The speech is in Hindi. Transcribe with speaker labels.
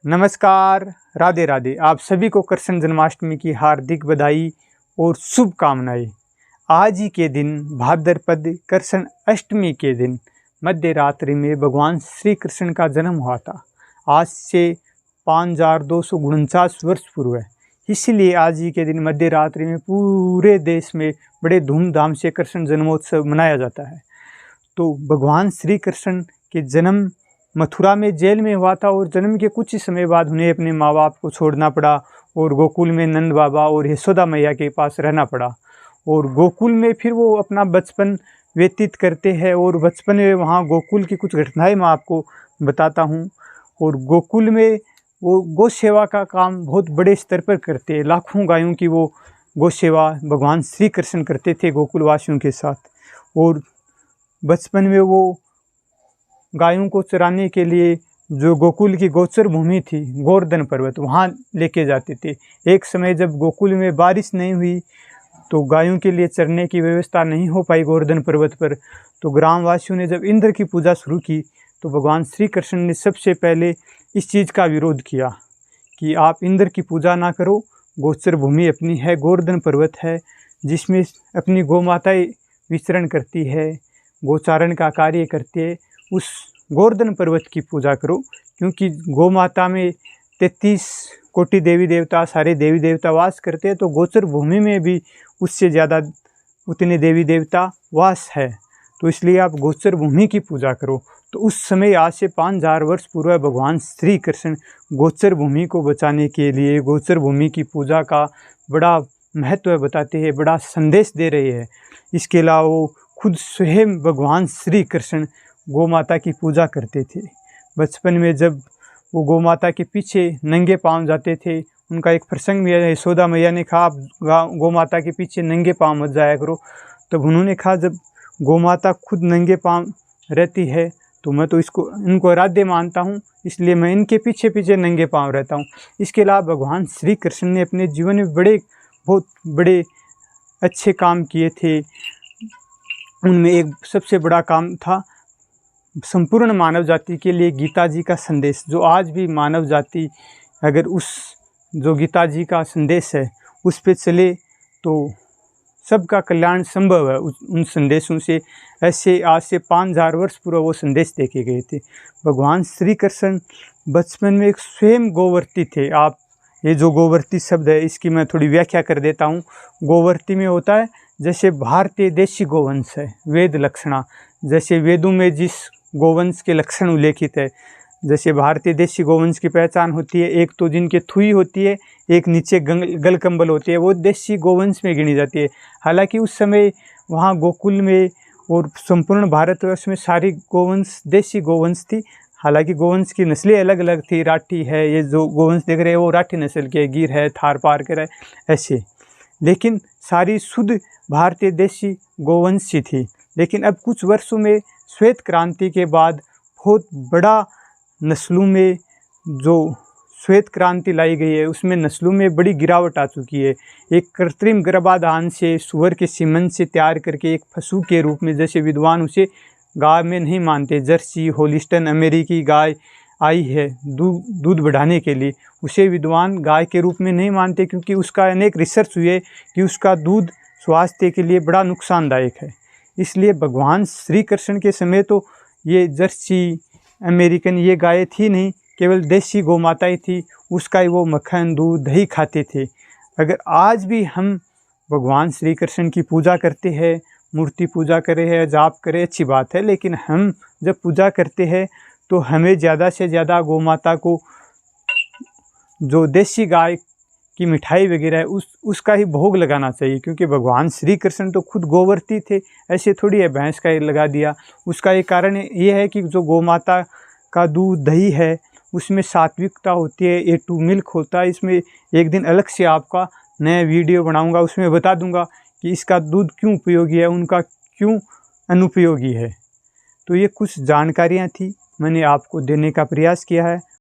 Speaker 1: नमस्कार, राधे राधे। आप सभी को कृष्ण जन्माष्टमी की हार्दिक बधाई और शुभकामनाएं। आज ही के दिन भाद्रपद कृष्ण अष्टमी के दिन मध्य रात्रि में भगवान श्री कृष्ण का जन्म हुआ था। आज से 5249 वर्ष पूर्व। इसलिए आज ही के दिन मध्य रात्रि में पूरे देश में बड़े धूमधाम से कृष्ण जन्मोत्सव मनाया जाता है। तो भगवान श्री कृष्ण के जन्म मथुरा में जेल में हुआ था और जन्म के कुछ ही समय बाद उन्हें अपने माँ बाप को छोड़ना पड़ा और गोकुल में नंद बाबा और यशोदा मैया के पास रहना पड़ा। और गोकुल में फिर वो अपना बचपन व्यतीत करते हैं और बचपन में वहाँ गोकुल की कुछ घटनाएं मैं आपको बताता हूँ। और गोकुल में वो गौ सेवा का काम बहुत बड़े स्तर पर करते हैं। लाखों गायों की वो गौ सेवा भगवान श्री कृष्ण करते थे गोकुल वासियों के साथ। और बचपन में वो गायों को चराने के लिए जो गोकुल की गोचर भूमि थी गोवर्धन पर्वत, वहाँ लेके जाते थे। एक समय जब गोकुल में बारिश नहीं हुई तो गायों के लिए चरने की व्यवस्था नहीं हो पाई गोवर्धन पर्वत पर, तो ग्रामवासियों ने जब इंद्र की पूजा शुरू की तो भगवान श्री कृष्ण ने सबसे पहले इस चीज़ का विरोध किया कि आप इंद्र की पूजा ना करो। गोचर भूमि अपनी है, गोवर्धन पर्वत है जिसमें अपनी गौ माताएँ विचरण करती है, गोचारण का कार्य करती है। उस गोवर्धन पर्वत की पूजा करो, क्योंकि गौ माता में 33 कोटि देवी देवता, सारे देवी देवता वास करते हैं। तो गोचर भूमि में भी उससे ज़्यादा उतने देवी देवता वास है, तो इसलिए आप गोचर भूमि की पूजा करो। तो उस समय आज से 5000 वर्ष पूर्व भगवान श्री कृष्ण गोचर भूमि को बचाने के लिए गोचर भूमि की पूजा का बड़ा महत्व बताते हैं, बड़ा संदेश दे रहे हैं। इसके अलावा वो खुद स्वयं भगवान श्री कृष्ण गौ माता की पूजा करते थे। बचपन में जब वो गौ माता के पीछे नंगे पांव जाते थे, उनका एक प्रसंग में यशोदा मैया ने कहा आप गौ माता के पीछे नंगे पांव मत जाया करो। तब उन्होंने कहा जब गौ माता खुद नंगे पांव रहती है तो मैं तो इनको आराध्य मानता हूँ, इसलिए मैं इनके पीछे पीछे नंगे पांव रहता हूँ। इसके अलावा भगवान श्री कृष्ण ने अपने जीवन में बहुत बड़े अच्छे काम किए थे। उनमें एक सबसे बड़ा काम था संपूर्ण मानव जाति के लिए गीता जी का संदेश, जो आज भी मानव जाति अगर उस जो गीता जी का संदेश है उस पे चले तो सबका कल्याण संभव है उन संदेशों से। ऐसे आज से 5000 वर्ष पूर्व वो संदेश देखे गए थे। भगवान श्री कृष्ण बचपन में एक स्वयं गोवर्ती थे। आप ये जो गोवर्ती शब्द है इसकी मैं थोड़ी व्याख्या कर देता हूँ। गोवर्ती में होता है जैसे भारतीय देशी गोवंश है, वेद लक्षणा, जैसे वेदों में जिस गोवंश के लक्षण उल्लेखित है, जैसे भारतीय देशी गोवंश की पहचान होती है, एक तो जिनके थुई होती है, एक नीचे गल कंबल होती है, वो देशी गोवंश में गिनी जाती है। हालांकि उस समय वहाँ गोकुल में और संपूर्ण भारतवर्ष में सारी गोवंश देशी गोवंश थी। हालांकि गोवंश की नस्लें अलग अलग थी, राठी है, ये जो गोवंश देख रहे हैं वो राठी नस्ल के, गिर है, थार पारकर है, ऐसे, लेकिन सारी शुद्ध भारतीय देशी गोवंशी थी। लेकिन अब कुछ वर्षों में श्वेत क्रांति के बाद बहुत बड़ा नस्लों में जो श्वेत क्रांति लाई गई है उसमें नस्लों में बड़ी गिरावट आ चुकी है। एक कृत्रिम गर्भाधान से सूअर के सीमन से तैयार करके एक पशु के रूप में, जैसे विद्वान उसे गाय में नहीं मानते, जर्सी होलिस्टन अमेरिकी गाय आई है दूध बढ़ाने के लिए, उसे विद्वान गाय के रूप में नहीं मानते, क्योंकि उसका अनेक रिसर्च हुए कि उसका दूध स्वास्थ्य के लिए बड़ा नुकसानदायक है। इसलिए भगवान श्री कृष्ण के समय तो ये जर्सी अमेरिकन ये गाय थी नहीं, केवल देशी गौ माताएँ थी, उसका ही वो मक्खन दूध दही खाते थे। अगर आज भी हम भगवान श्री कृष्ण की पूजा करते हैं, मूर्ति पूजा करे है, जाप करे, अच्छी बात है, लेकिन हम जब पूजा करते हैं तो हमें ज़्यादा से ज़्यादा गौ माता को जो देशी गाय की मिठाई वगैरह है उसका ही भोग लगाना चाहिए, क्योंकि भगवान श्री कृष्ण तो खुद गोवर्ती थे, ऐसे थोड़ी है भैंस का लगा दिया। उसका एक कारण ये है कि जो गौ माता का दूध दही है उसमें सात्विकता होती है, A2 मिल्क होता है। इसमें एक दिन अलग से आपका नया वीडियो बनाऊंगा, उसमें बता दूंगा कि इसका दूध क्यों उपयोगी है, उनका क्यों अनुपयोगी है। तो ये कुछ जानकारियाँ थी, मैंने आपको देने का प्रयास किया है।